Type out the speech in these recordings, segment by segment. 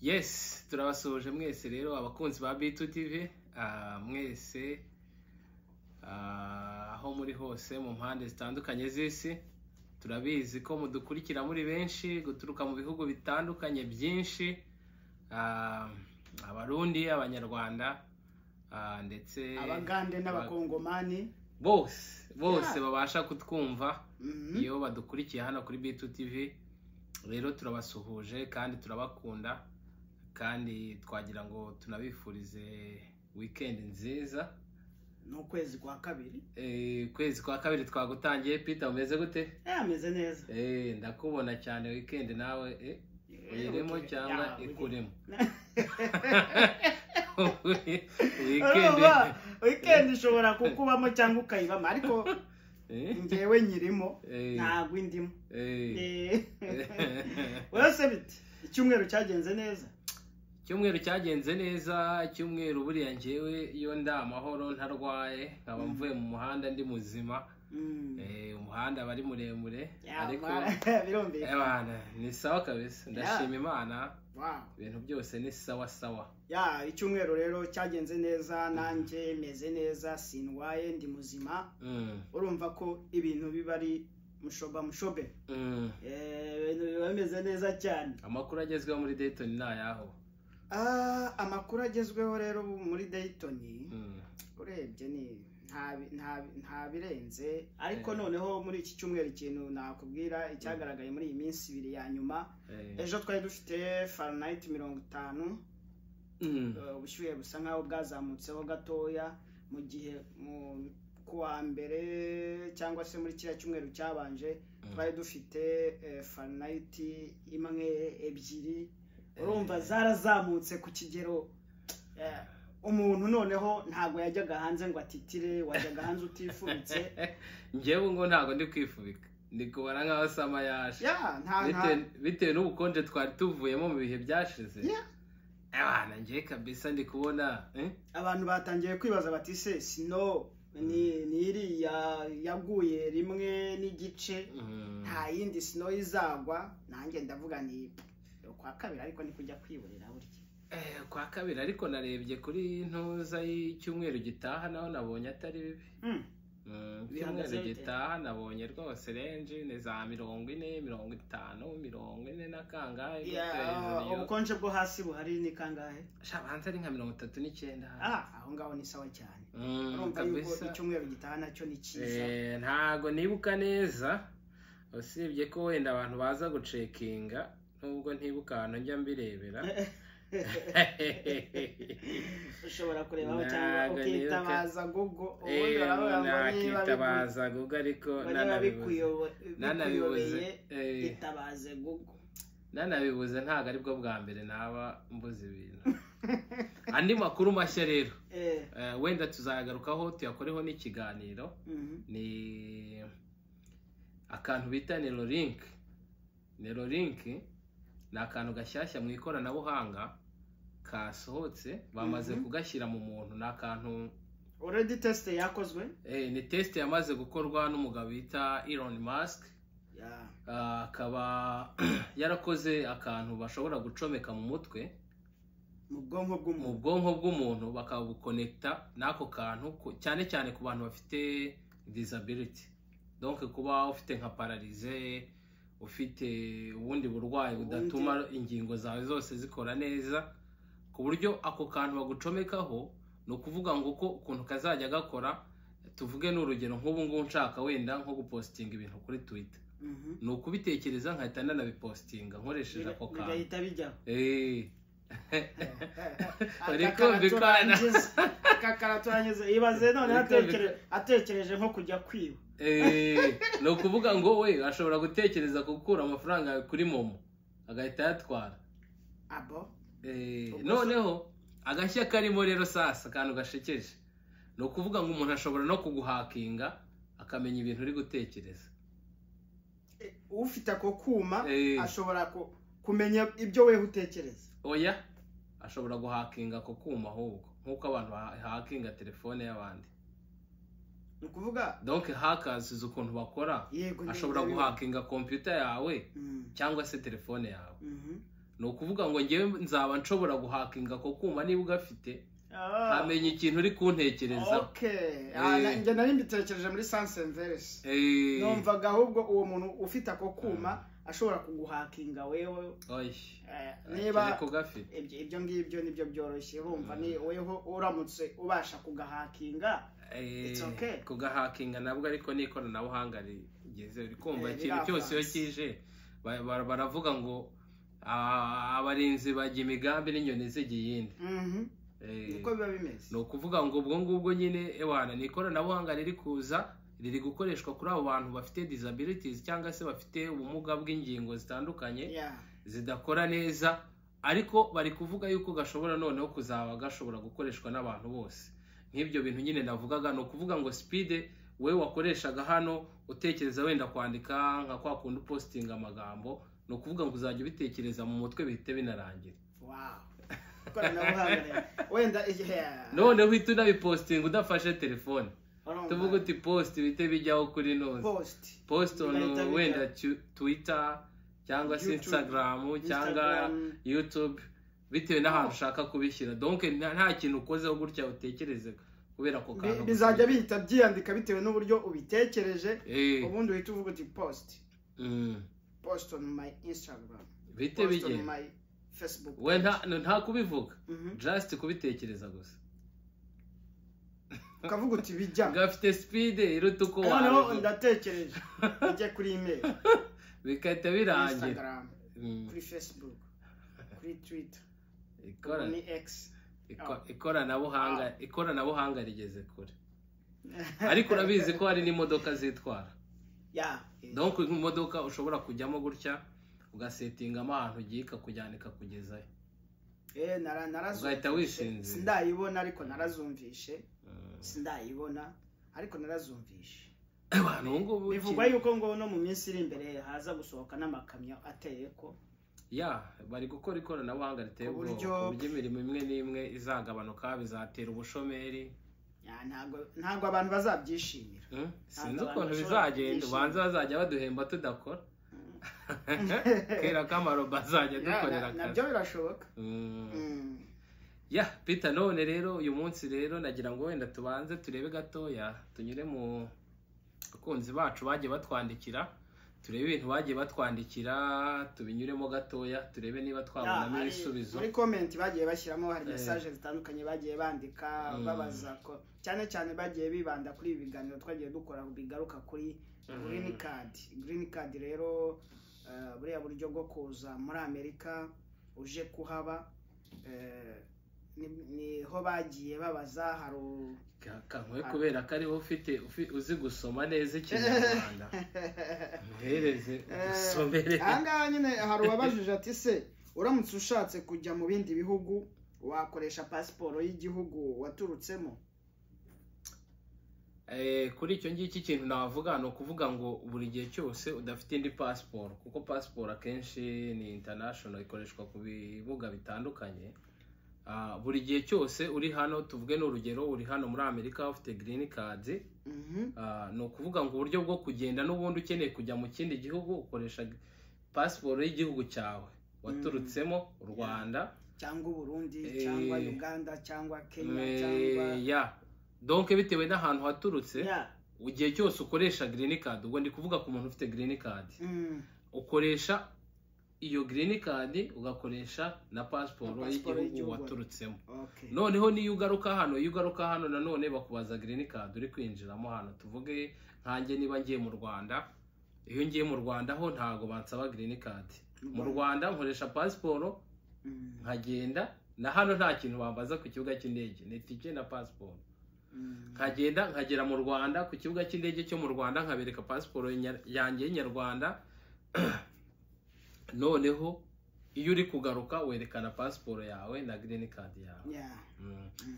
Yes, turabasuhuje mwese rero abakunzi ba B2 TV, mwese aho muri hose mu mpande zitandukanye z'isi. Turabizi ko mudukurikira muri benshi guturuka mu bihugu bitandukanye byinshi, abarundi, abanyarwanda, ndetse abagande n'abakongomani bose babasha kutwumva iyo badukurikiye hano kuri B2 TV. Rero turabasuhuje kandi turabakunda, kandi twagira ngo tunabifurize weekend nziza. No kwezi kwa kabiri. Kwezi kwa kabiri twagutangiye. Peter, umeze gute? Ameze neza. Ndakubona cyane weekend nawe uyirimo cyangwa ikurimo. Weekend ishobora kukubamo cyangwa ukayibamo, ariko ngewe nyirimo ntabwo indimo. Wese biti icyumweru cyagenze neza? Icyumweru cyagenze neza, icyumweru buriya ngewe iyo nda amahoro ntarwaye, nkaba mvuye mu muhanda ndi muzima. Umuhanda bari muremure ariko birumvikana ni sawa kabisa, ndashima Imana. Ibintu byose ni sawa sawa. Icyumweru rero cyagenze neza, nanjye meze neza, sinwaye, ndi muzima. Urumva ko ibintu bibari mushobe. Ibintu bimeze neza cyane. Amakuru agezweho muri Dayton ni ayaho? Amakuru agezweho rero muri Dayton urebye ni nta birenze, ariko noneho muri iki cyumweru ikintu nakubwira icyagaragaye muri iyi minsi ibiri ya nyuma. Ejo twari dufite Fahrenheit 50, ubushyuhe busa nkaho bwazamutseho gatoya, mu gihe kuwa mbere cyangwa se muri kiriya cyumweru cyabanje twari dufite Fahrenheit 1, 2. Urumva zarazamutse ku kigero umuntu noneho ntago yajyaga hanze ngo atitire, wajyaga hanze utifubitse. Ngewe ngo ntago ndi kwifubika, ndi kubara nkaho sama yaje bitewe n'ubukonje twari tuvuyemo mu bihe byashize. Ngiye kabisa ndi kubona abantu batangiye kwibaza bati se sino ni iriya yaguye rimwe n'igice, nta yindi sino izagwa. Nanjye ndavuga ni kwa kabiri, ariko ni kujya kwiburira burya. Kwa kabiri ariko narebye kuri ntuza y'icyumweru gitaha naho nabonye atari bibi. Icyumweru gitaha nabonye rwose range ni za 40, 50, 40 na kangahe. Ubukonje bwo hasi buhari ni kangahe? Shabanza ari nka 39. Aho ngaho ni sawa cyane. Urumva yuko icyumweru gitaha nacyo ni cyiza. Ntago nibuka neza, usibye ko wenda abantu baza gucekinga, nubwo ntibuka ahantu njya mbirebera. Ushobora kurebaho cyangwa ukitabaza Google. Nakitabaza Google ariko nanabibuze. Itabaze Google. Nanabibuze ntago ari bwo bwa mbere naba mbuze ibintu. Andi makuru mashya rero wenda tuzagarukaho tuyakoreho n'ikiganiro. Ni akantu bita Niyo link. Niyo link ni akantu gashyashya mu ikoranabuhanga kasohotse, bamaze kugashyira mu muntu. Ni akantu already test yakozwe. Ni test yamaze gukorwa n'umugabo bita Elon Musk. Akaba yarakoze akantu bashobora gucomeka mu mutwe, mu bwonko bw'umuntu, bakabukonekta n'ako kantu, cyane cyane ku bantu bafite disability. Donc kuba ufite nka paralyze, ufite ubundi burwayi budatuma ingingo zawe zose zikora neza, ku buryo ako kantu bagucomekaho. No kuvuga ngo uko ukuntu kazajya gakora, tuvuge n'urugero nk'ubu ngubu nshaka wenda nko gupostinga ibintu kuri Twitter, no kubitekereza nkahita nanabipostinga nkoresheje ako kantu, bigahita bijyaho. Ariko bikana kakaraturanyeze ibaze none atekereje nko kujya kwiba. No kuvuga ngo we ashobora gutekereza gukura amafaranga kuri Momo agahita yatwara. Noneho agashya karimo rero sasa akantu gashekeje, no kuvuga ngo umuntu ashobora no kuguhakinga akamenya ibintu uri gutekereza. Ufite ako kuma ashobora kumenya ibyo we utekereza. Oya, ashobora guhakinga ako kuma ahubwo nkuko abantu hakinga telefone y'abandi. Nukuvuga donc hackers ukuntu bakora ashobora guhakinga computer yawe cyangwa se telefone yawe. ni ukuvuga ngo ngewe nzaba nshobora guhakinga ko kuma niba ugafite amenya ikintu uri kuntekereza. Njye nari mbitekereje muri sanse inverse, numvaga ahubwo uwo muntu ufite ako kuma ashobora kuguhakinga wewe niba ibyo ngibyo nibyo byoroshye. urumva ni weho uramutse ubasha kugahakinga, it's okay. Kugahakinga nabwo ariko ni ikoranabuhanga rigeze, uri kumva ikintu cyose iyo kije baravuga ngo abarinzi bajya imigambi n'inyoni zijya iyindi. niko biba bimeze. Ni ukuvuga ngo ubwo ngubwo nyine ewana ni ikoranabuhanga riri kuza, riri gukoreshwa kuri abo bantu bafite disabilities cyangwa se bafite ubumuga bw'ingingo zitandukanye zidakora neza, ariko bari kuvuga yuko gashobora noneho kuzaba gashobora gukoreshwa n'abantu bose. Nk'ibyo bintu nyine navugaga, ni ukuvuga ngo speed we wakoreshaga hano utekereza wenda kwandika nka kwa kundi posting amagambo, ni ukuvuga ngo uzajya ubitekereza mu mutwe bihite binarangira. Wenda none uhita unabiposting udafashe telefone, tuvuga uti post bihite bijyaho kuri none post on wenda Twitter cyangwa se Instagram cyangwa YouTube, bitewe n'ahantu ushaka kubishyira. Donc nta kintu ukozeho gutya utekereze kubera ko kantu bizajya bihita byandika bitewe n'uburyo ubitekereje. Ubundi uhita uvuga uti post on my Instagram, bite bige Facebook. We nta kubivuga, just kubitekereza gusa. Ukavuga uti bijya gafite speed iruta uko wawe. Ndatekereje bijye kuri email bikahita birangira, Instagram, kuri Facebook, kuri Twitter, kuri X. Ikoranabuhanga rigeze kure. Ariko urabizi ko hari n'imodoka zitwara. Donc imodoka ushobora kujyamo gutya ugasetingamo ahantu ugiye ikakujyana ikakugezayo. Ugahita wishinze. Sindayibona ariko narazumvishe. Sindayibona ariko narazumvishe. Bivugwa yuko ngo no mu minsi iri imbere haza gusohoka n'amakamyo ateye ko bari gukora ikoranabuhanga riteye ubwoba, imirimo imwe n'imwe izagabanuka, bizatera ubushomeri. Ntabwo abantu bazabyishimira. Sinzi ukuntu bizagenda, ubanza bazajya baduhemba tudakora. Kera kamaro bazajya dukorera akazi. Nabyo birashoboka. Peter, none rero uyu munsi rero nagira ngo wenda tubanze turebe gatoya, tunyure mu bakunzi bacu bagiye batwandikira, turebe ibintu bagiye batwandikira, tubinyuremo gatoya, turebe niba twabonamo ibisubizo. Muri comment bagiye bashyiramo hari message zitandukanye bagiye bandika babaza ko cyane cyane bagiye bibanda kuri ibi biganiro twagiye dukora bigaruka kuri green card. Green card rero buriya buryo bwo kuza muri Amerika uje kuhaba, niho bagiye babaza haru kankwe kubera ko ariho ufite uzi gusoma neza Ikinyarwanda. Muhereze usomere. Ahangaha nyine hari uwabajije ati se uramutse ushatse kujya mu bindi bihugu wakoresha pasiporo y'igihugu waturutsemo? Kuri icyo ngiki ikintu navuga ni ukuvuga ngo buri gihe cyose udafite indi pasiporo, kuko pasiporo akenshi ni international, ikoreshwa ku bibuga bitandukanye. Buri gihe cyose uri hano, tuvuge n'urugero uri hano muri Amerika ufite green card, ni ukuvuga ngo uburyo bwo kugenda n'ubundi ukeneye kujya mu kindi gihugu ukoresha pasiporo y'igihugu cyawe waturutsemo, u Rwanda cyangwa Burundi cyangwa Uganda cyangwa Kenya cyangwa donc bitewe n'ahantu haturutse. Igihe cyose ukoresha green card, ubwo ndi kuvuga ku muntu ufite green card, ukoresha iyo green card ugakoresha na pasiporo y'igihugu waturutsemo. Noneho niyo ugaruka hano nanone bakubaza green card uri kwinjiramo hano. Tuvuge nkanjye niba ngiye mu Rwanda, iyo ngiye mu Rwanda ho ntago bansaba green card. Mu Rwanda nkoresha pasiporo nkagenda, na hano nta kintu bambaza ku kibuga cy'indege, ni tike na pasiporo. Nkagenda nkagera mu Rwanda, ku kibuga cy'indege cyo mu Rwanda nkabereka pasiporo yanjye y'Inyarwanda. Noneho iyo uri kugaruka werekana pasiporo yawe na green card yawe.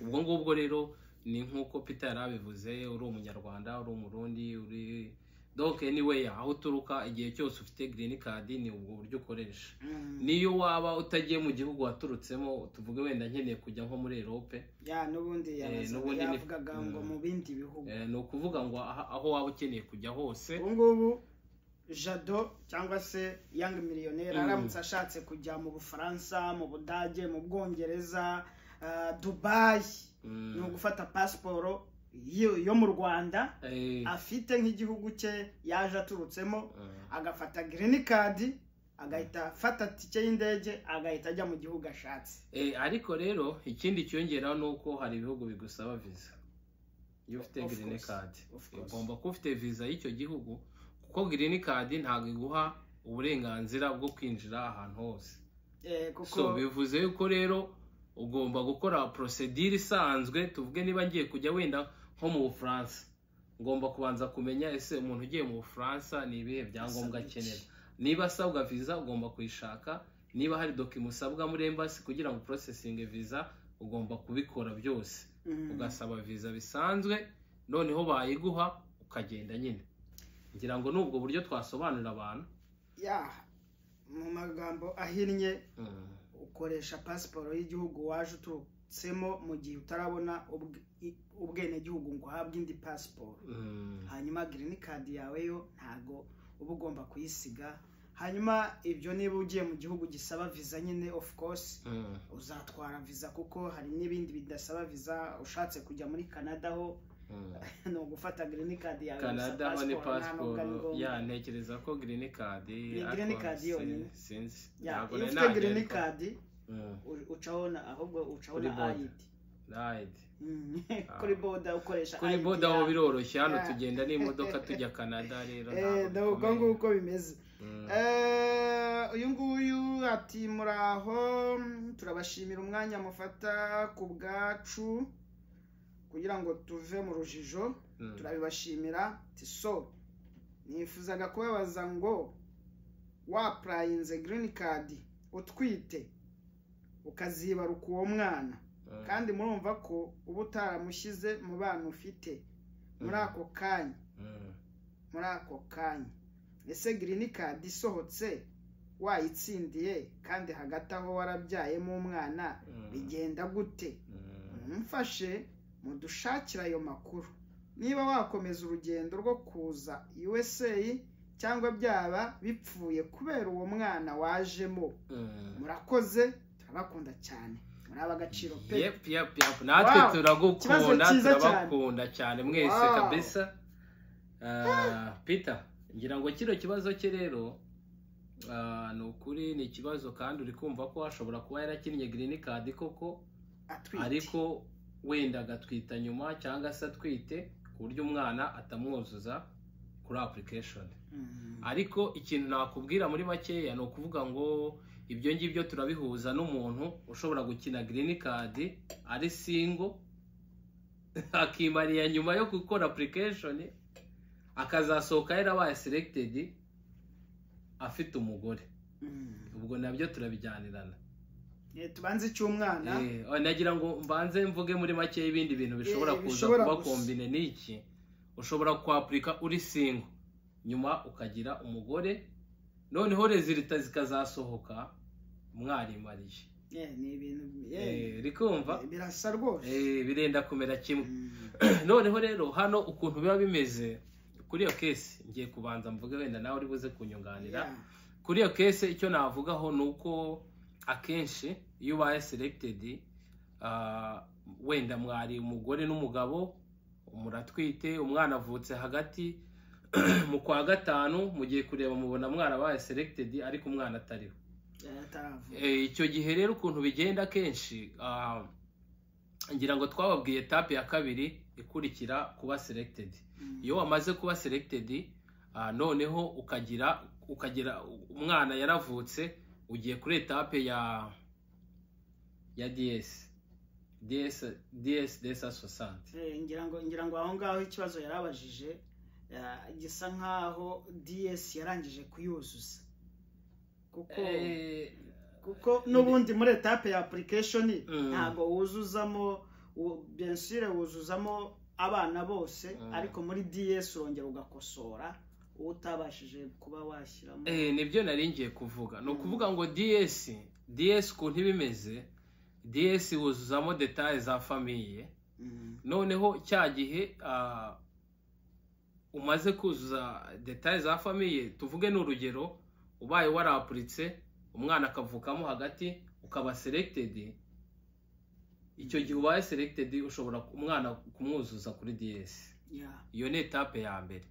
Ubwo ngubwo rero ni nkuko Peter yarabivuze, uri umunyarwanda, uri umurundi, uri donc anyway aho uturuka, igihe cyose ufite green card ni ubwo buryo ukoresha. Niyo waba utagiye mu gihugu waturutsemo, tuvuge wenda nkeneye kujya nko muri Europe, n'ubundi yavugaga ngo mu bindi bihugu, ni ukuvuga ngo aho waba ukeneye kujya hose. Ubungubu jado cyangwa se young millionaire aramutse ashatse kujya mu Bufaransa, mu Budage, mu Bwongereza, Dubai, ni ugufata passport yo mu Rwanda afite nk'igihugu cye yaje aturutsemo, agafata green card, agahita afata tike y'indege, agahita ajya mu gihugu ashatse. Ariko rero ikindi cyongeraho nuko hari ibihugu bigusaba visa iyo ufite green card. Ugomba kuba ufite visa y'icyo gihugu, kuko green card ntabwo iguha uburenganzira bwo kwinjira ahantu hose. So bivuze yuko rero ugomba gukora procedure isanzwe. Tuvuge niba ngiye kujya wenda nko mu Bufaransa, ngomba kubanza kumenya ese umuntu ugiye mu Bufaransa ni ibihe byangombwa akenera. Niba asabwa visa ugomba kuyishaka, niba hari document usabwa muri embassy kugira ngo processing visa ugomba kubikora byose. Ugasaba visa bisanzwe, noneho bayiguha ukagenda nyine. Ngira ngo nubwo buryo twasobanurira abantu. Mu magambo ahinnye, ukoresha passport y'igihugu waje uturutsemo mu gihe utarabona ubwene gihugu ngo uhabwe indi passport. Hanyuma green card yawe yo ntago uba ugomba kuyisiga. Hanyuma ibyo niba ugiye mu gihugu gisaba visa nyine, of course uzatwara visa, kuko hari n'ibindi bidasaba visa. Ushatse kujya muri Canada ho no gufata green card yawe. Canada ho ni passport. Ntekereza ko green card yonyine sinzi. Ufite green card ucabona, ahubwo ucabona ID kuri boda ukoresha kuri boda aho biroroshye. Hano tugenda n'imodoka tujya Canada rero ntabwo nguko bimeze. Uyu nguyu ati muraho, turabashimira umwanya mufata ku bwacu kugira ngo tuve mu rujijo, turabibashimira. So nifuzaga kubabaza ngo wapurayinze green card utwite ukazibaruka uwo mwana, kandi murumva ko uba utaramushyize mu bana ufite muri ako kanya, ese green card isohotse wayitsindiye kandi hagati aho warabyayemo umwana bigenda gute? Mumfashe mudushakira ayo makuru, niba wakomeza urugendo rwo kuza USA cyangwa byaba bipfuye kubera uwo mwana wajemo. Murakoze, turabakunda cyane, muri abagaciro pe. Natwe turagukunda, turabakunda cyane mwese kabisa. Peter, ngira ngo kino kibazo cye rero ni ukuri, ni ikibazo kandi uri kumva ko ashobora kuba yarakinnye green card koko, ariko wenda agatwita nyuma cyangwa se atwite ku buryo umwana atamwuzuza kuri application. Ariko ikintu nakubwira muri makeya ni ukuvuga ngo ibyo ngibyo turabihuza n'umuntu ushobora gukina green card ari single akimariya nyuma yo gukora application, akazasohoka yarabaye selected afite umugore. Ubwo nabyo turabijyanirana. Tubanze cy'umwana. Nagira ngo mbanze mvuge muri make y'ibindi bintu bishobora kuza kuba kombine n'iki. Ushobora kwaplika uri single, nyuma ukagira umugore, noneho resulta zikazasohoka mwarimariye. Ni ibintu rikumva birasa rwose. Birenda kumera kimwe. Noneho rero hano ukuntu biba bimeze kuri iyo case, ngiye kubanza mvuge, wenda nawe uri buze kunyunganira. Kuri iyo case icyo navugaho nuko akenshi iyo ubaye selected, wenda mwari umugore n'umugabo, muratwite, umwana avutse hagati mu kwa gatanu, mugiye kureba mubona mwarabaye selected ariko umwana atariho. Icyo gihe rero ukuntu bigenda kenshi, ngira ngo twababwiye etape ya kabiri ikurikira kuba selected. Iyo wamaze kuba selected, noneho ukagira umwana yaravutse, ugiye kuri etape ya DS 60. ngira ngo aho ngaho ikibazo yarabajije gisa nkaho DS yarangije kuyuzuza, kuko n'ubundi muri etape ya application ntago wuzuzamo, bien sûr wuzuzamo abana bose, ariko muri DS urongera ugakosora utabashije kuba washyiramo. Nibyo nari ngiye kuvuga. No kuvuga ngo DS ku ntibimeze, DS wuzuzamo details za famille. Noneho cya gihe umaze kuzuza details za famille, tuvuge n'urugero ubaye warapuritse umwana akavukamo hagati ukaba selected, icyo gihe ubaye selected ushobora umwana kumwuzuza kuri DS. Iyo ni etape ya mbere.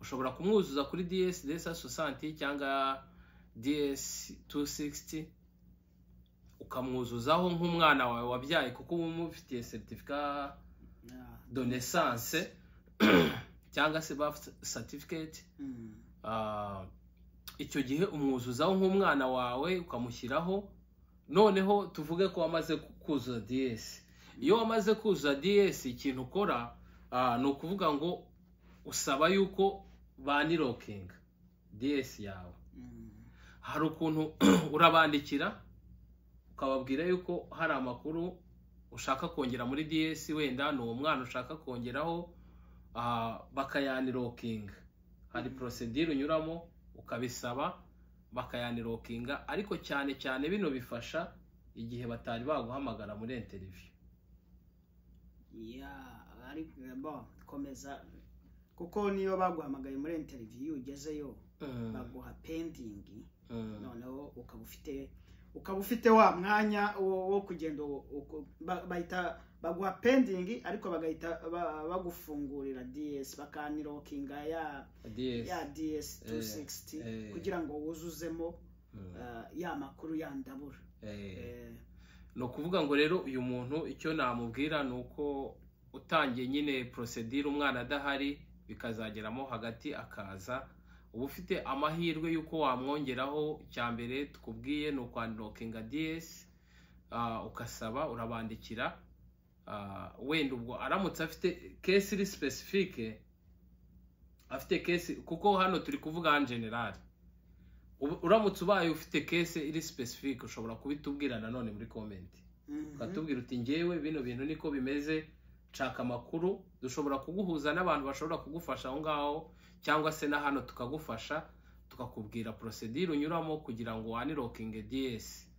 Ushobora kumwuzuza kuri DS 260 cyangwa DS 260 ukamwuzuzaho nk'umwana wawe wabyaye kuko uba umufitiye certificat de naissance cyangwa se birth certificate. Icyo gihe umwuzuzaho nk'umwana wawe ukamushyiraho. Noneho tuvuge ko wamaze kuzuza DS. Iyo wamaze kuzuza DS, ikintu ukora ni ukuvuga ngo usaba yuko banirokinga DS yawe. Hari ukuntu urabandikira ukababwira yuko hari amakuru ushaka kongera muri DS, wenda ni uwo mwana ushaka kongeraho, bakayanirokinga. Hari procedure unyuramo ukabisaba bakayanirokinga, ariko cyane cyane bino bifasha igihe batari baguhamagara muri interview. Ariko komeza, kuko niyo baguhamagaye muri interview ugezeyo baguha pending, noneho ukaba ufite wa mwanya wo kugenda bahita baguha pending, ariko bagahita bagufungurira DS, bakanirokinga ya DS 260 kugira ngo wuzuzemo ya makuru yandabura. No kuvuga ngo rero uyu muntu icyo namubwira nuko utangiye nyine procedure umwana adahari bikazageramo hagati akaza, uba ufite amahirwe yuko wamwongeraho. Cyambere tukubwiye no kwanirokinga DS, ukasaba urabandikira. Wenda ubwo aramutse afite case iri specifique, afite case, kuko hano turi kuvuga en general. Uramutse ubaye ufite case iri specifique ushobora kubitubwira nanone muri comment. Ukatubwira uti ngewe bino bintu niko bimeze, nshaka amakuru. Dushobora kuguhuza n'abantu bashobora kugufasha aho ngaho, cyangwa se na hano tukagufasha tukakubwira procedure unyuramo kugira ngo wanirokinge DS.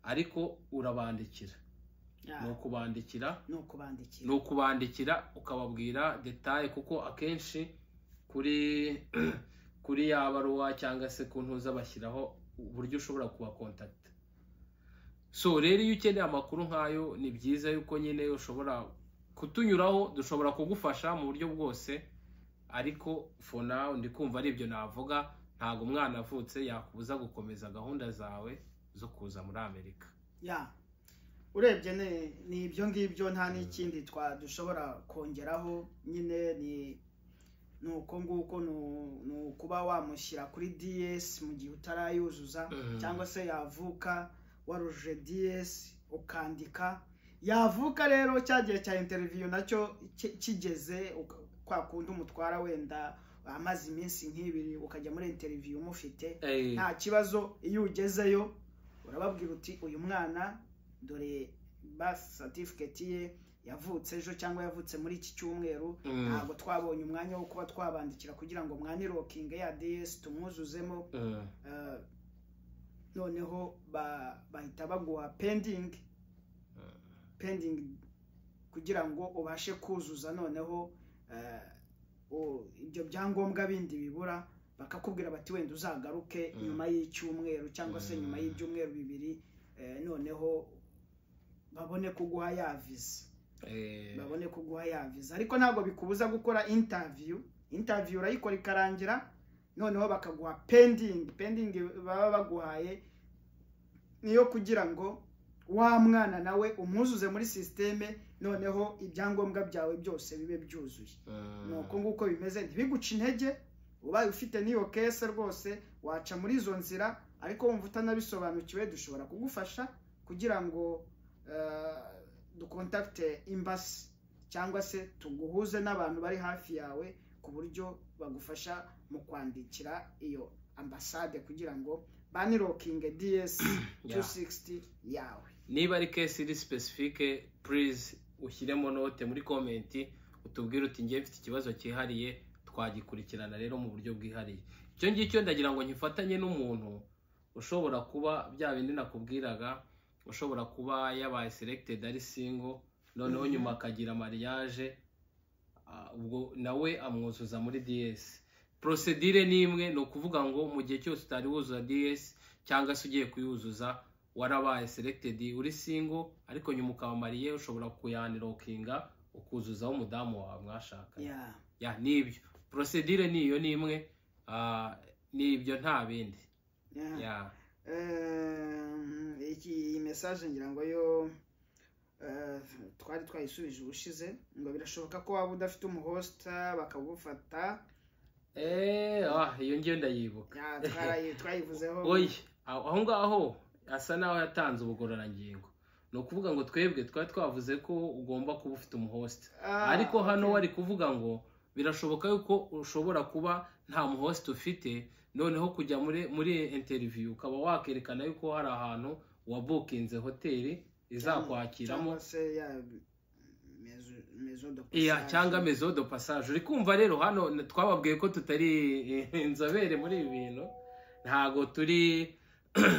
Ariko urabandikira. No kubandikira ukababwira detail, kuko akenshi kuri ya baruwa cyangwa se kuntuza bashyiraho uburyo ushobora kuba contact. So rero iyo ukeneye amakuru nkayo ni byiza yuko nyine ushobora kutunyuraho, dushobora kugufasha mu buryo bwose. Ariko for now ndi kumva ari ibyo navuga, ntago umwana avutse yakubuza gukomeza gahunda zawe zo kuza muri Amerika. Urebye ni ibyo ngibyo, nta n'ikindi dushobora kongeraho. Nyine ni uko nguko, ni ukuba wamushyira kuri DS mu gihe utarayuzuza, cyangwa se yavuka waruje DS ukandika. Yavuka rero cyagiye cya interview nacyo kigeze, kwa kundi umutwara wenda amaze iminsi nk'ibiri ukajya muri interview umufite, nta kibazo. Iyo ugezeyo urababwira uti uyu mwana dore birth certificate ye yavutse ejo cyangwa yavutse muri iki cyumweru, ntabwo twabonye umwanya wo kuba twabandikira kugira ngo mwanirokinge ya DS tumwuzuzemo. Noneho bahita baguha pending kugira ngo ubashe kuzuza. Noneho ibyo byangombwa bindi bibura bakakubwira bati wenda uzagaruke nyuma y'icyumweru cyangwa se nyuma y'ibyumweru bibiri, noneho babone kuguha ya visa. Ariko ntabwo bikubuza gukora interview urayikora ikarangira, noneho bakaguha pending baba baguhaye niyo kugira ngo wa mwana nawe umwuzuze muri systeme, noneho ibyangombwa byawe byose bibe byuzuye. Nuko nguko bimeze, ntibiguca intege. Ubaye ufite niyo case rwose waca muri izo nzira, ariko wumva utanabisobanukiwe dushobora kugufasha kugira ngo dukontakte embassy cyangwa se tuguhuze n'abantu bari hafi yawe ku buryo bagufasha mu kwandikira iyo ambassade kugira ngo banirokinge DS 260 yawe. Niba ari case iri specifique, please ushyiremo note muri comment utubwire uti ngiye mfite ikibazo cyihariye, twagikurikirana rero mu buryo bwihariye. Icyo ngicyo ndagira ngo nyifatanye n'umuntu ushobora kuba bya bindi nakubwiraga, ushobora kuba yabaye selected ari single, noneho nyuma akagira mariage ubwo nawe amwuzuza muri DS. Procedure ni imwe, ni ukuvuga ngo mu gihe cyose utari wuzuza DS cyangwa se ugiye kuyuzuza warabaye selected uri single ariko nyuma ukabamariye, ushobora kuyandirokinga ukuzuzaho umudamu wawe mwashakanye. Ya nibyo procedure niyo ni imwe, nibyo nta bindi. Iki message ngira ngo yo twari twayisubije ubushize ngo birashoboka ko waba udafite umuhosta bakagufata. Iyo ngiyo ndayibuka. Twayivuzeho. Oye, aho ngaho asa naho yatanze ubugororangingo. No kuvuga ngo twebwe twari twavuze ko ugomba kuba ufite umuhosta. Ariko hano wari kuvuga ngo birashoboka yuko ushobora kuba nta muhosta ufite, noneho kujya muri interview ukaba wakerekana yuko hari ahantu wabukinze hoteli izakwakiramo cyangwa maison de passage. Uri kumva rero hano twababwiye ko tutari inzobere muri ibi bintu, ntago turi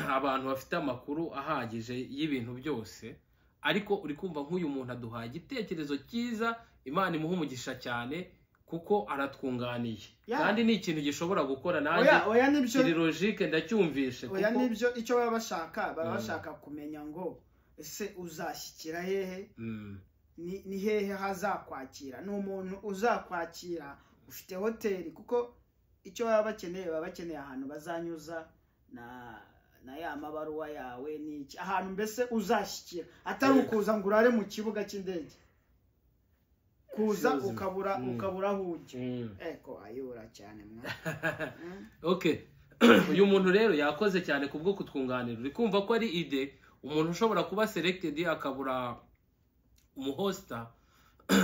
abantu bafite amakuru ahagije y'ibintu byose, ariko uri kumva nk'uyu muntu aduhaye igitekerezo cyiza, Imana imuha umugisha cyane kuko aratwunganiye kandi ni ikintu gishobora gukora nanjye kiri logique ndacyumvishe. Oya nibyo icyo baba bashaka kumenya ngo ese uzashyikira hehe, ni hehe hazakwakira, ni umuntu uzakwakira ufite hoteli, kuko icyo baba bakeneye ahantu bazanyuza na ya mabaruwa yawe, ni ahantu mbese uzashyikira, atari ukuza ngo urare mu kibuga cy'indege, kuza ukabura hujye. Eko ayura cyane mwa. Okay. Uyu muntu rero yakoze cyane kubwo kutwunganira. Uri kumva ko ari ide umuntu ushobora kuba selected akabura umuhosta.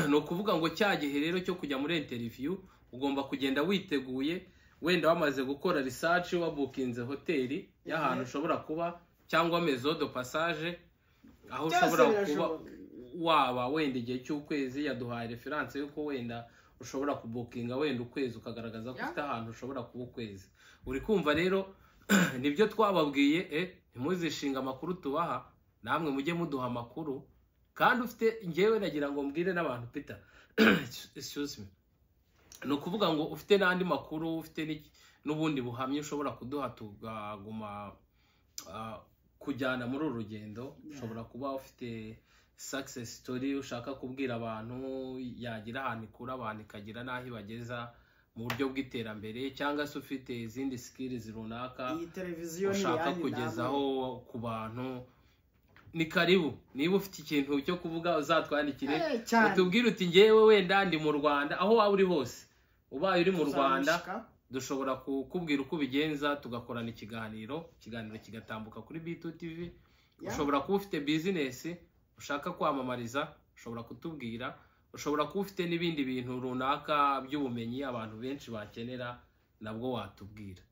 No kuvuga ngo cyagihe rero cyo kujya muri interview ugomba kugenda witeguye, wenda wamaze gukora research wabukinze hoteli y'ahantu ushobora kuba cyangwa maison de passage aho ushobora kuba waba wenda igihe cy'ukwezi. Yaduhaye reference yuko wenda ushobora kubukinga wenda ukwezi, ukagaragaza ko ufite ahantu ushobora kuba ukwezi. Uri kumva rero nibyo twababwiye, ntimuzishinga amakuru tubaha, namwe mujye muduha amakuru. Kandi ufite ngewe nagira ngo mbwire n'abantu Peter excuse me, no kuvuga ngo ufite n'andi makuru, ufite n'ubundi buhamye ushobora kuduha tugaguma kujyana muri uru rugendo. Ushobora kuba ufite success story ushaka kubwira abantu, yagira ahantu ikura abantu ikagira n'aho ibageza mu buryo bw'iterambere, cyangwa se ufite izindi skills runaka ushaka kugezaho ku bantu, ni karibu. Niba ufite ikintu cyo kuvuga uzatwandikire, utubwire uti ngewe wenda ndi mu Rwanda, aho waba uri hose, ubaye uri mu Rwanda dushobora kukubwira uko ubigenza, tugakorana ikiganiro kigatambuka kuri B2 TV. Ushobora kuba ufite business ushaka kwamamariza, ushobora kutubwira. Ushobora kuba ufite n'ibindi bintu runaka by'ubumenyi abantu benshi bakenera, nabwo watubwira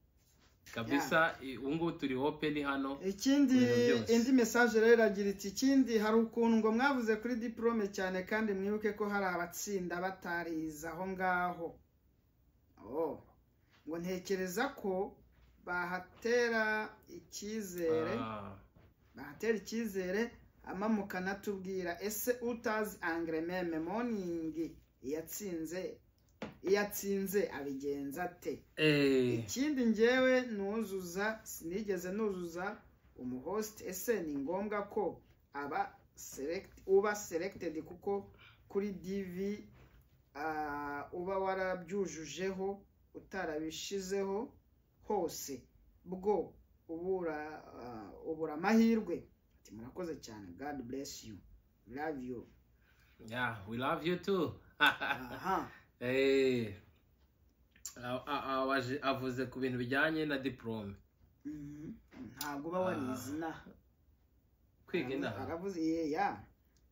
kabisa. Ungu turi open hano. Indi message rero iragira iti, ikindi hari ukuntu ngo mwavuze kuri diplome cyane, kandi mwibuke ko hari abatsinda batariza aho ngaho. Ngo ntekereza ko bahatera icyizere amamuka natubwira, ese utazi angrememe morning iyatsinze abigenza te? Ikindi ngewe sinigeze nuzuza umuhost, ese ni ngombwa ko uba selected kuko kuri DV uba warabyujujeho utarabishizeho hose bwo ubura amahirwe? Murakoze cyane, God bless you, love you. Yeah, we love you too. Avuze ku bintu bijyanye na diplome. Ntabwo uba warizi kwiga inaha. Aravuze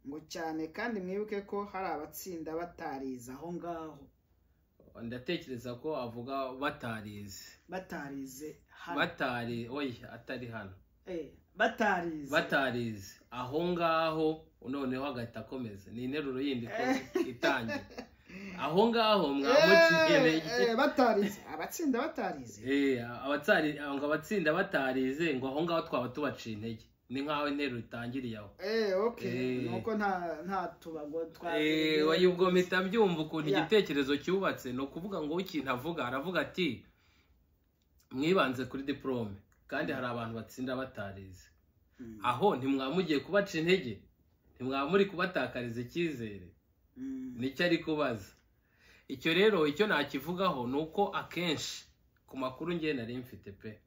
ngo cyane, kandi mwibuke ko hari abatsinda batariza aho ngaho. Ndatekereza ko avuga batarize hano. Atari hano. Batarize aho ngaho, noneho agahita akomeza. Ni interuro yindi itangiye. Aho ngaho mwamukeneye batarize, abatsinda batarize. Abatsinda batarize ngo aho ngaho twaba tubaciye intege. ni nkaho interuro itangiriye aho. Okay, nuko nta tubago wayubwo mpita byumva ukuntu igitekerezo cyubatse, no kuvuga ngo ikintu avuga aravuga ati mwibanze kuri diplome kandi hari abantu batsinda batarize. Aho ntimwamugiye kubaca intege, ntimwamuri kubatakariza icyizere, nicyo ari kubaza. Icyo rero icyo nakivugaho nuko akenshi ku makuru ngiye nari mfite pe,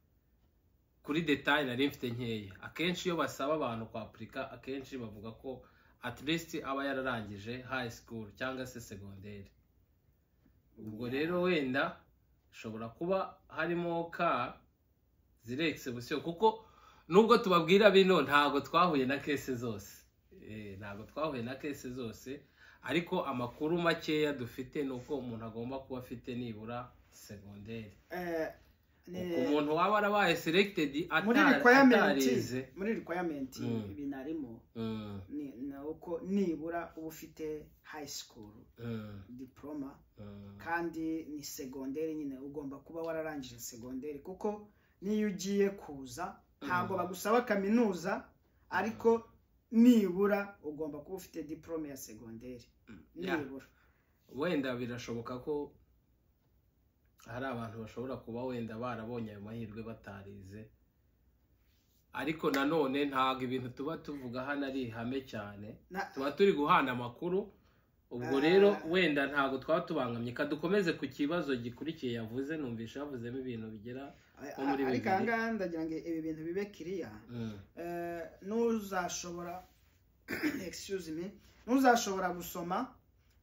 kuri detail nari mfite nkeya. Akenshi iyo basaba abantu kwa Afrika akenshi bavuga ko at least aba yararangije high school cyangwa se secondaire. Ubwo rero wenda shobora kuba harimo ka zirexe busyo, kuko nubwo tubabwira bino ntago twahuye na case zose. Ntago twahuye na case zose, ariko amakuru makeya dufite nuko umuntu agomba kuba afite nibura secondaire. Umuntu waba arabaye selected atarize muri requirement binarimo ni uko nibura uba ufite high school diploma, kandi ni secondaire nyine ugomba kuba wararangije secondaire, kuko niyo ugiye kuza ntago bagusaba kaminuza, ariko nibura ugomba kuba ufite diploma ya secondaire nibura. Wenda birashoboka ko hari abantu bashobora kuba wenda barabonye ayo mahirwe batarize, ariko nanone ntago ibintu tuba tuvuga hano ari ihame cyane, tuba turi guhana amakuru. Ubwo rero wenda ntago twaba tubangamye. Kadukomeze ku kibazo gikurikiye yavuze, numvisha yavuzemo ibintu bigera muri bibiri. Ariko anga ndagira ngo ibi bintu bibe kiriya. Nuzashobora nuzashobora gusoma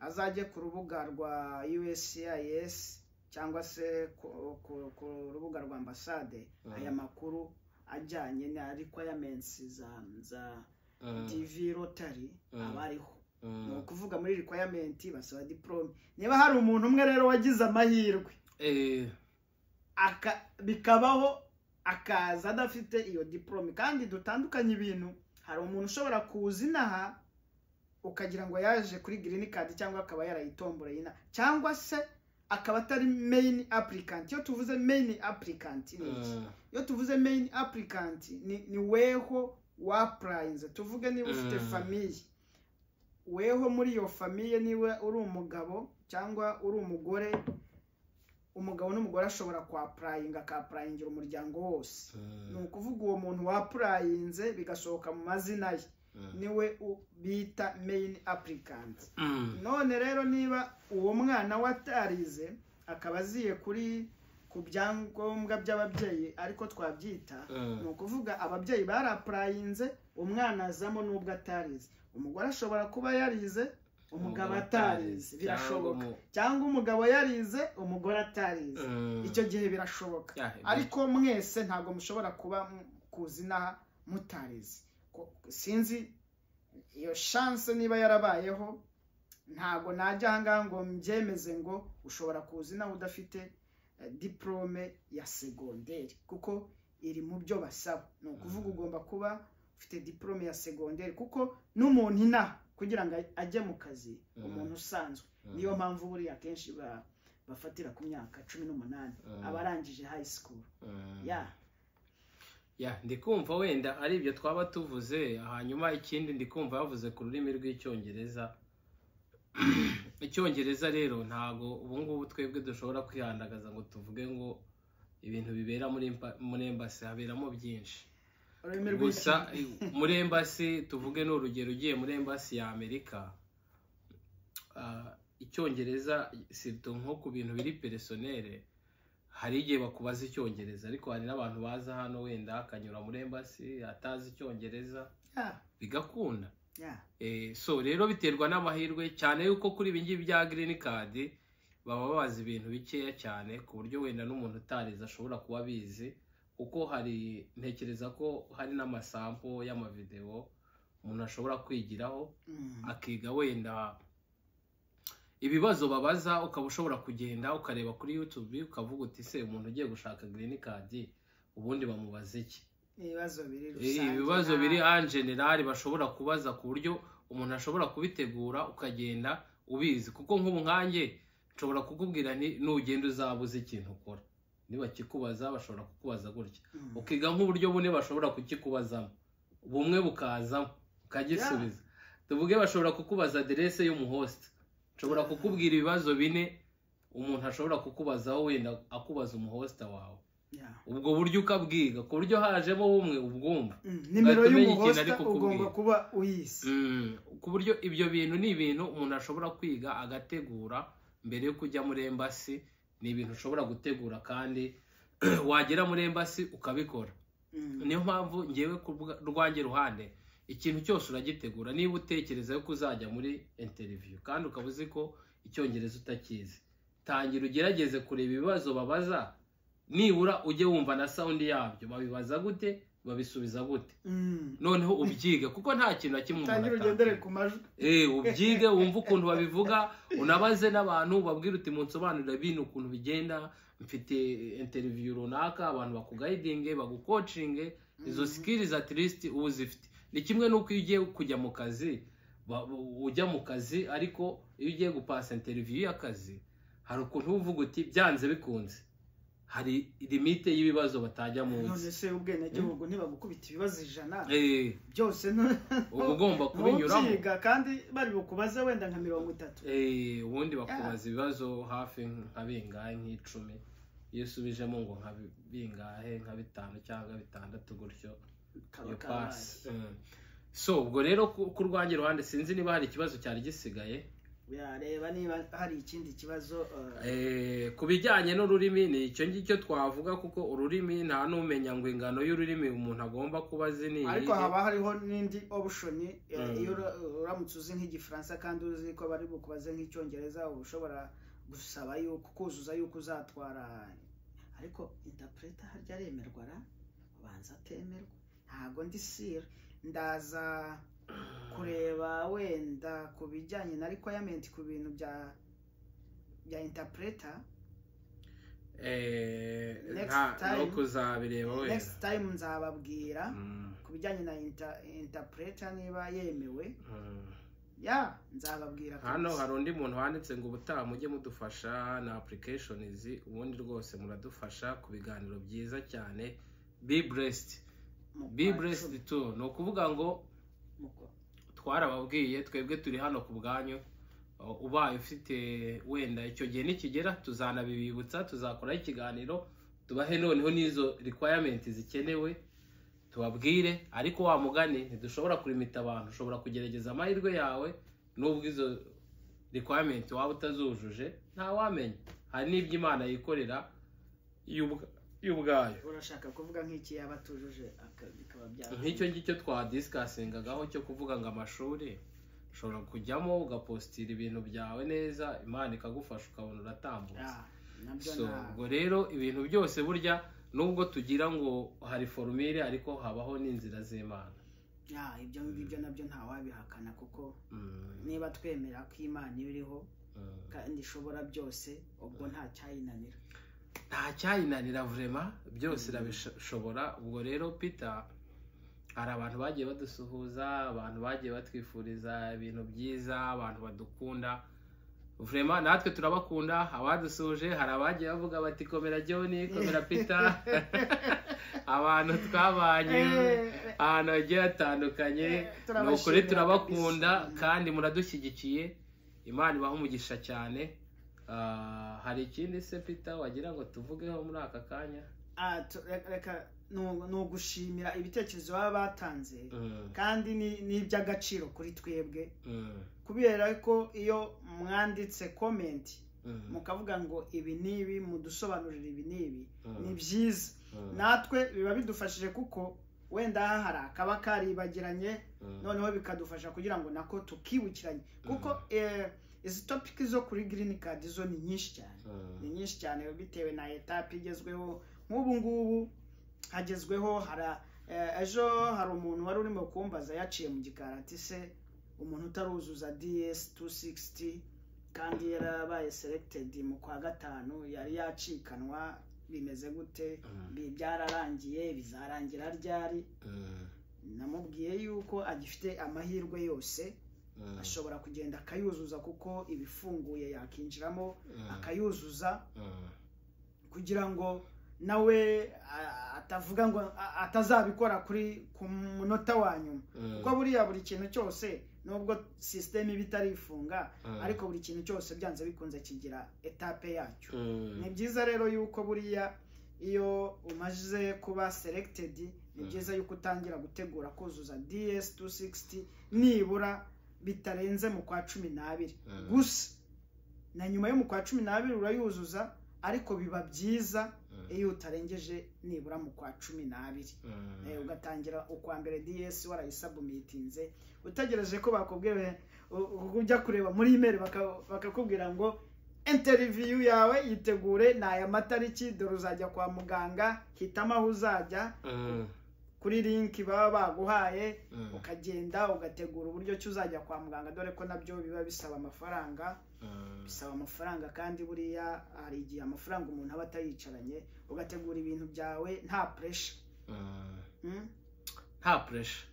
azajye ku rubuga rwa USCIS cyangwa se ku rubuga rwa ambasade, aya makuru ajyanye na requirements za DV Rotary abariho. No kuvuga muri requirement basaba diploma. Niba hari umuntu umwe rero wagize amahirwe bikabaho akaza adafite iyo diploma, kandi dutandukanye ibintu. Hari umuntu ushobora kuza inaha ukagira ngo yaje kuri green card cyangwa akaba yarayitomboreye ina, cyangwa se akaba atari main applicant. Iyo tuvuze main applicant iyo tuvuze main applicant ni weho waplayinze. Tuvuge niba ufite famille, weho muri iyo famille niwe uri umugabo cyangwa uri umugore, umugabo n'umugore ashobora kwaplayinga akaplayingira umuryango wose. Ni ukuvuga uwo muntu waplayinze bigasohoka mu mazina ye niwe bita main applicant. None rero niba uwo mwana watarize akaba aziye ku byangombwa by'ababyeyi ariko twabyita, ni ukuvuga ababyeyi baraplayinze, umwana azamo nubwo atarize. Umugore ashobora kuba yarize, umugabo atarize, birashoboka. Cyangwa umugabo yarize, umugore atarize, icyo gihe birashoboka. Ariko mwese ntago mushobora kuba kuzina mutarize. Sinzi iyo chance niba yarabayeho, ntago najya hanga ngo mbyemeze ngo ushobora kuzina udafite diplome ya secondaire, kuko iri mu byo basaba. No kuvuga ugomba kuba ufite diplome ya secondaire, kuko n'umuntu ina kugira ngo ajye mu kazi umuntu usanzwe. Niyo mpamvu buri akenshi bafatira ku myaka 18 abarangije high school. Ndikumva wenda ari ibyo twaba tuvuze. Hanyuma ikindi ndikumva yavuze ku rurimi rw'icyongereza. Icyongereza rero ntago ubu ngubu twebwe dushobora kwihandagaza ngo tuvuge ngo ibintu bibera muri embassy haberamo byinshi. Gusa muri embassy tuvuge n'urugero ugiye muri embassy ya Amerika, icyongereza sito nko ku bintu biri personnel hari igihe bakubaza icyongereza, ariko hari n'abantu baza hano wenda akanyura muri embassy atazi icyongereza bigakunda. So rero biterwa n'amahirwe cyane yuko kuri ibi ngibi bya green card baba bazi ibintu bikeya cyane ku buryo wenda n'umuntu utarize ashobora kuba bizi, kuko hari ntekereza ko hari n'amasample y'amavideo umuntu ashobora kwigiraho akiga wenda ibibazo babaza, ukaba ushobora kugenda ukareba kuri YouTube ukavuga uti se umuntu ugiye gushaka green card ubundi bamubaza iki. Ibibazo biri en general bashobora kubaza ku buryo umuntu ashobora kubitegura ukagenda ubizi, kuko nk'ubu nkanjye nshobora kukubwira nugenda uzabuze ikintu ukora. Niba kikubaza bashobora kukubaza gutya, ukiga nk'uburyo bune bashobora kukikubazamo. bumwe bukazamo ukagisubiza. Tuvuge bashobora kukubaza aderese y'umuhosta, nshobora kukubwira ibibazo 4 umuntu ashobora kukubazaho wenda akubaza umuhosta wawe. Ubwo buryo ukabwiga ku buryo hajemo bumwe ubwumva. Nimero y'umuhosta ugomba kuba uyise. Ku buryo ibyo bintu ni ibintu umuntu ashobora kwiga agategura mbere yo kujya muri embassy. Ni ibintu ushobora gutegura kandi wagera muri embassy ukabikora. Niyo mpamvu ngewe ku rwanjye ruhande ikintu cyose uragitegura. Niba utekereza yo kuzajya muri interview kandi ukabuze ko icyongereza utakizi, tangira ugerageze kureba ibibazo babaza, nibura ujye wumva na sound yabyo, babibaza gute, babisubiza gute, noneho ubyiga kuko nta kintu na kimwe umuntu ugendere ku majwi. Ubyige wumva ukuntu babivuga, unabaze n'abantu babwira uti munsobanurira ibintu ukuntu bigenda, mfite interview runaka, abantu bakuguidinge, bagucoachinge, izo skills at least uzifite. Ni kimwe nuko iyo ugiye kujya mu kazi, ujya mu kazi ariko iyo ugiye gupasa interview y'akazi hari ukuntu uvuga uti byanze bikunze hari limite y'ibibazo batajya munsi. None se ubwene gihugu ntibagukubita ibibazo 100 byose ugomba kubinyuramo kandi bari bukubaze wenda nka 30. Ubundi bakubaza ibibazo hafi nka bingahe nk'icumi, iyo usubijemo ngo nka bingahe nka 5 cyangwa 6 gutyo yo pass. So ubwo rero ku rwanjye ruhande sinzi niba hari ikibazo cyari gisigaye. Reba niba hari ikindi kibazo. Ku bijyanye n'ururimi ni icyo ngicyo twavuga kuko ururimi nta numenya ngo ingano y'ururimi umuntu agomba kuba azi ni. Ariko haba hariho n'indi option iyo uramutse uzi nk'igifaransa kandi uzi ko bari bukubaze nk'icyongereza ushobora gusaba yuko kuzuza yuko uzatwara. Ariko interpreter harya aremerwa banza atemerwa, ntago ndi sire. Ndaza kureba wenda ku bijyanye na requirement ku bintu bya interpreter. No kuzabireba wenda next time nzababwira ku bijyanye na interpreter niba yemewe. Nzababwira. Hano hari undi muntu wanditse ngo ubutaha mujye mudufasha na applications, ubundi rwose muradufasha ku biganiro byiza cyane. Be blessed too. No kuvuga ngo twarababwiye twebwe turi hano ku bwanyu. Ubaye ufite wenda icyo gihe nikigera tuzanabibibutsa, tuzakora ikiganiro tubahe noneho nizo requirement zikenewe tubabwire. Ariko wa mugani ntidushobora kurimita abantu, ushobora kugerageza amahirwe yawe nubwo izo requirement waba utazujuje nta wamenya. Hari n'ibyo Imana yikorera y'ubwayo. Urashaka kuvuga nk'iki yaba tujuje bikaba bya nk'icyo ngicyo twa discussingagaho cyo kuvuga ngo amashuri ushobora kujyamo ugapostira ibintu byawe neza, Imana ikagufasha ukabona uratambutse. So ubwo rero ibintu byose burya nubwo tugira ngo hari formule ariko habaho n'inzira z'Imana. Ibyo ngibyo nabyo nta wabihakana kuko niba twemera ko Imana iriho kandi ishobora byose, ubwo nta cyayinanira. Nta cyayinanira vraiment, byose irabishobora. Ubwo rero Peter, hari abantu bagiye badusuhuza, abantu bagiye batwifuriza ibintu byiza, abantu badukunda vraiment, natwe turabakunda. Abadusuhuje hari abagiye bavuga bati komera John, komera Peter. Abantu twabanye ahantu hagiye hatandukanye, n'ukuri turabakunda kandi muradushyigikiye. Imana ibahe umugisha cyane. Hari ikindi se Peter wagira ngo tuvugeho muri aka kanya? Reka no gushimira ibitekerezo baba batanze kandi ni iby'agaciro kuri twebwe, kubera ko iyo mwanditse comment mukavuga ngo ibi nibi mudusobanurira ibi nibi ni byiza, natwe biba bidufashije kuko wenda hari akaba karibagiranye, noneho bikadufasha kugira ngo nako tukibukiranye kuko izi topic zo kuri green card zo ni nyinshi cyane bitewe na etape igezweho. Nk'ubu ngubu hagezweho ejo hari umuntu wari urimo kumbaza yaciye mu gikarati se umuntu utaruzuza DS 260 kandi yarabaye selected mu kwa gatanu yari yacikanwa, bimeze gute? Byararangiye, bizarangira ryari? Namubwiye yuko agifite amahirwe yose, ashobora kugenda akayuzuza kuko ibifunguye yakinjiramo akayuzuza kugira ngo nawe atavuga ngo atazabikora ku munota wa nyuma kuko buriya buri kintu cyose nubwo system iba itarifunga ariko buri kintu cyose byanze bikunze kigira etape yacyo. Ni byiza rero yuko buriya iyo umaze kuba selected ni byiza yuko utangira gutegura kuzuza DS 260 nibura bitarenze mu kwa 12 gusa, na nyuma yo mu kwa 12 urayuzuza, ariko biba byiza iyo utarengeje nibura mu kwa 12 ugatangira ukwa mbere DS warayisubmitinze, utegereje ko bakubwira ujya kureba muri email bakakubwira ngo interview yawe yitegure naya matariki, dore uzajya kwa muganga, hitamo aho uzajya kuri link baba baguhaye, ukagenda ugategura uburyo cyo uzajya kwa muganga, dore ko nabyo biba bisaba amafaranga kandi buriya hari igihe amafaranga umuntu aba atayicaranye, ugategura ibintu byawe nta pressure. Nta pressure.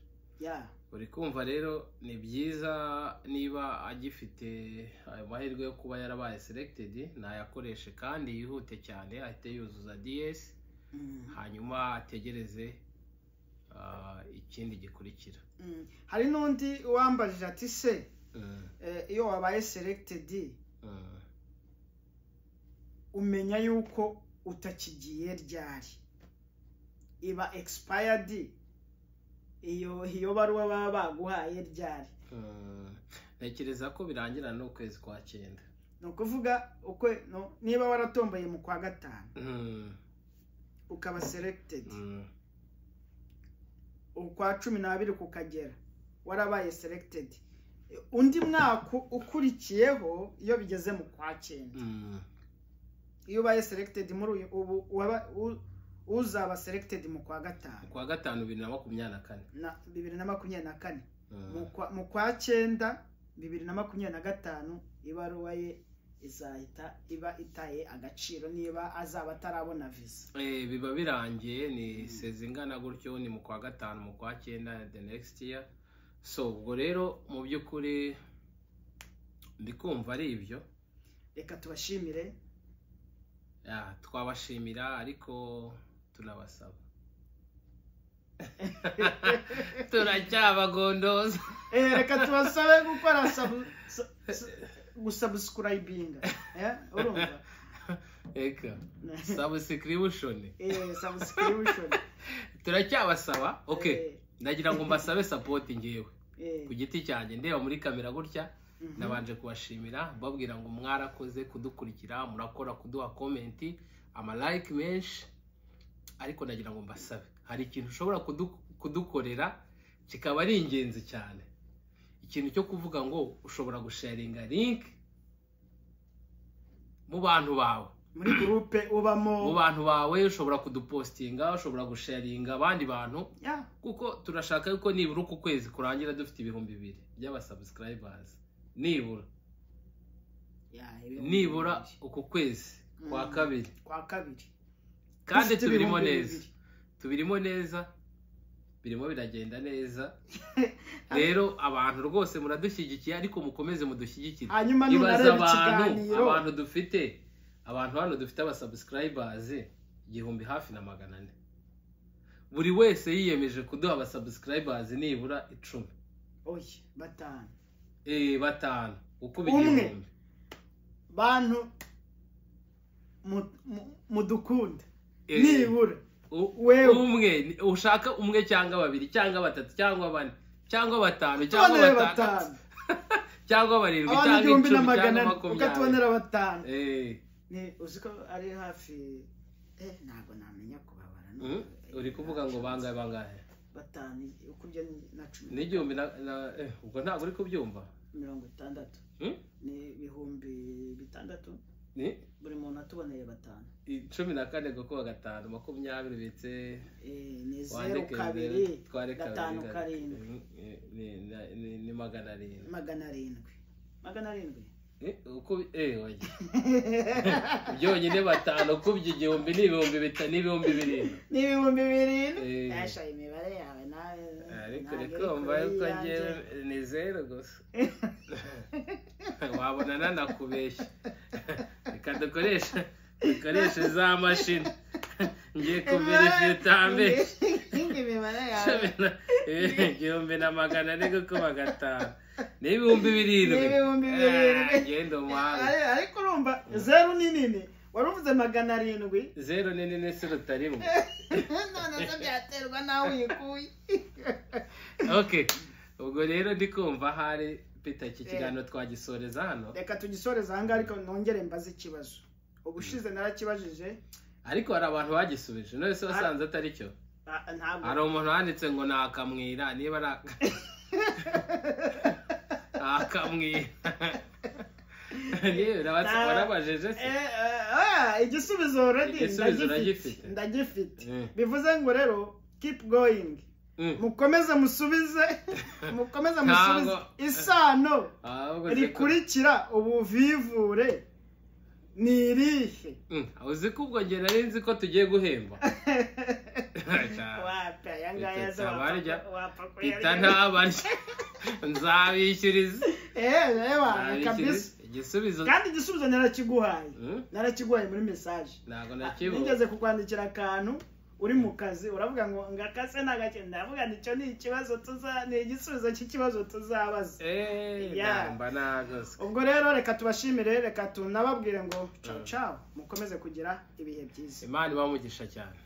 Uri kumva rero ni byiza niba agifite ayo mahirwe yo kuba yarabaye selected nayakoreshe kandi yihute cyane, ahite yuzuza DS hanyuma ategereze ikindi gikurikira. Hari n'undi wambajije ati se iyo wabaye selected umenya yuko utakigiye ryari, iba expired iyo baruwa baba baguhaye ryari? Ntekereza ko birangira n'ukwezi kwa 9. No kuvuga niba waratomboye mu kwa 5 ukaba selected ukwa 12 kukagera warabaye selected, undi mwaka ukurikiyeho iyo bigeze mu kwa 9 iyo baye selected muri ubu uzaba selected mu kwa 5 2024 mu kwa 9 2025 ibaruwa ye izahita iba itaye agaciro niba azaba atarabona visa. Biba birangiye ni sezingana gutyo, ni mu kwa 5 mu kwa 9 the next year. So ubwo rero mu by'ukuri ndikumva ari ibyo. Reka tubashimire. Twabashimira ariko tunabasaba turacyabagondoza. Reka tubasabe gukora subscribing urumva eka subscription subscription turacyabasaba. Ndagira ngo mbasabe support ngewe ku giti cyanjye ndeba muri kamera gutya. Nabanje kubashimira babwira ngo mwarakoze kudukurikira, murakora kuduha comment, ama like menshi, ariko nagira ngo mbasabe hari ikintu ushobora kudukorera kikaba ari ingenzi cyane, ikintu cyo kuvuga ngo ushobora gusharinga link mu bantu bawe, muri groupe ubamo mu bantu bawe, ushobora kudupostinga, ushobora gusharinga abandi bantu kuko turashaka yuko nibura uku kwezi kurangira dufite 2,000 by'aba subscribers nibura uku kwezi kwa kabiri kandi tubirimo neza birimo biragenda neza. Rero abantu rwose muradushyigikiye, ariko mukomeze mudushyigikire. Ibaza abantu dufite hano dufite aba subscribers 1,400. Buri wese yiyemeje kuduha aba subscribers nibura 10. Batanu. 5 uko bigihumbi. Bantu mudukunda nibura wewe umwe ushaka umwe cyangwa babiri cyangwa batatu cyangwa bane cyangwa batanu cyangwa batanu cyangwa barindwi cyangwa 10 cyangwa 20 ukatubonera batanu. Ni uziko ari hafi ntago namenya kubabara. Uri kuvuga ngo bangahe? Batanu ukubye na 10 n'igihumbi ubwo ntago uri kubyumva. 60 ni 600 ni buri muntu atuboneye batanu. 14 gako 5 20 bitse ni 0 kabiri 5 karindwi ni 700 uko oya byonyine batanu kubye igihumbi n'ibihumbi bitanu n'ibihumbi 2,000 yasha imibare yawe nawe ariko reko mbaye ko ngewe ni 0 gusa wabona nanakubeshya. Reka dukoreshe za mashini ngiye kubirifya utambe imibare yawe igihumbi na magana ane gukuba gatanu n'ibihumbi birindwi ngendo umuhanga ariko urumva zeru ni nini wari uvuze 700 zeru ni nini si rutarimwe none se byaterwa nawe uyikuye okay ubwo rero ndikumva hari Peter iki kiganiro twagisoreza hano reka tugisoreza hanga ariko nongere mbaze ikibazo ubushize narakibajije ariko hari abantu bagisubije none se wasanze atari cyo hari umuntu wanditse ngo nakamwira niba ari akamwira niyo warabajije se igisubizo already ndagifite bivuze ngo rero keep going mukomeze musubize isano rikurikira ubuvivure nirihe uzi ko ubwo nge nari nzi ko tugiye guhemba wapa yangaya zo Peter ntabarya nzabishyuriza kabisa igisubizo kandi igisubizo narakiguhaye muri message ntago nakibo nigeze kukwandikira akantu uri mu kazi uravuga ngo ngakase nagake ndavuga nicyo ni ikibazo ni igisubizo cy'ikibazo tuzabaza mba nagose ubwo rero reka tubashimire reka tunababwire ngo ciao mukomeze kugira ibihe byiza Imana ibamugisha cyane